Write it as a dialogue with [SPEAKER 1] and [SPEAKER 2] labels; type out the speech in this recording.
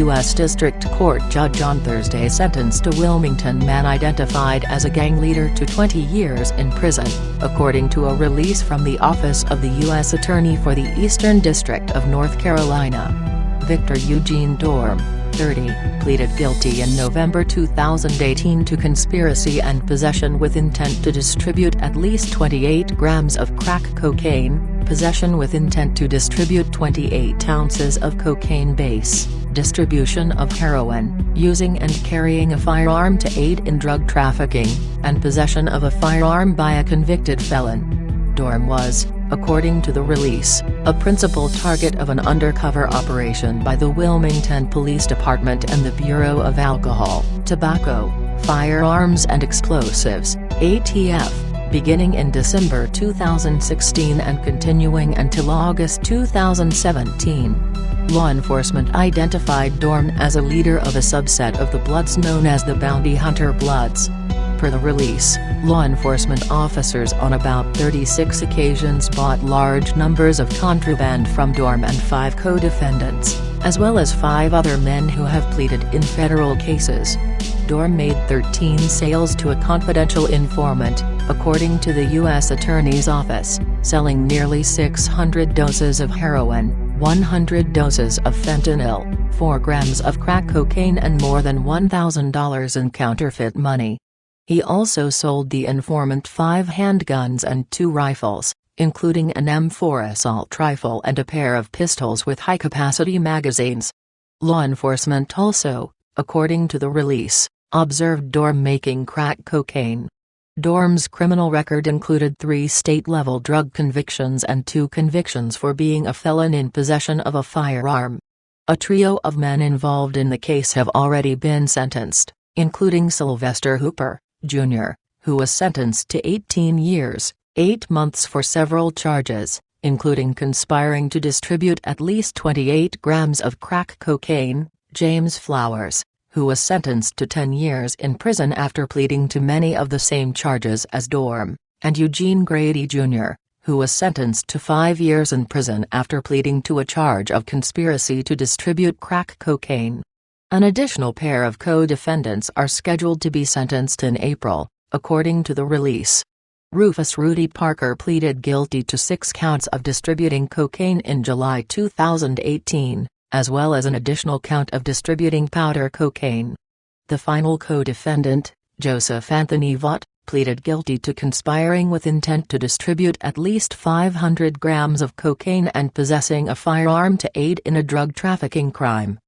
[SPEAKER 1] U.S. District Court judge on Thursday sentenced a Wilmington man identified as a gang leader to 20 years in prison, according to a release from the Office of the U.S. Attorney for the Eastern District of North Carolina. Victor Eugene Dorm, 30, pleaded guilty in November 2018 to conspiracy and possession with intent to distribute at least 28 grams of crack cocaine, possession with intent to distribute 28 ounces of cocaine base, distribution of heroin, using and carrying a firearm to aid in drug trafficking, and possession of a firearm by a convicted felon. Dorm was, according to the release, a principal target of an undercover operation by the Wilmington Police Department and the Bureau of Alcohol, Tobacco, Firearms and Explosives, ATF, beginning in December 2016 and continuing until August 2017. Law enforcement identified Dorm as a leader of a subset of the Bloods known as the Bounty Hunter Bloods. Per the release, law enforcement officers on about 36 occasions bought large numbers of contraband from Dorm and 5 co-defendants, as well as 5 other men who have pleaded in federal cases. Dorm made 13 sales to a confidential informant, according to the U.S. Attorney's Office, selling nearly 600 doses of heroin, 100 doses of fentanyl, 4 grams of crack cocaine and more than $1,000 in counterfeit money. He also sold the informant 5 handguns and 2 rifles, including an M4 assault rifle and a pair of pistols with high-capacity magazines. Law enforcement also, according to the release, observed Dorm making crack cocaine. Dorm's criminal record included 3 state-level drug convictions and 2 convictions for being a felon in possession of a firearm. A trio of men involved in the case have already been sentenced, including Sylvester Hooper, Jr., who was sentenced to 18 years, 8 months for several charges, including conspiring to distribute at least 28 grams of crack cocaine, James Flowers, who was sentenced to 10 years in prison after pleading to many of the same charges as Dorm, and Eugene Grady Jr., who was sentenced to 5 years in prison after pleading to a charge of conspiracy to distribute crack cocaine. An additional pair of co-defendants are scheduled to be sentenced in April, according to the release. Rufus Rudy Parker pleaded guilty to 6 counts of distributing cocaine in July 2018, as well as an additional count of distributing powder cocaine. The final co-defendant, Joseph Anthony Vaught, pleaded guilty to conspiring with intent to distribute at least 500 grams of cocaine and possessing a firearm to aid in a drug trafficking crime.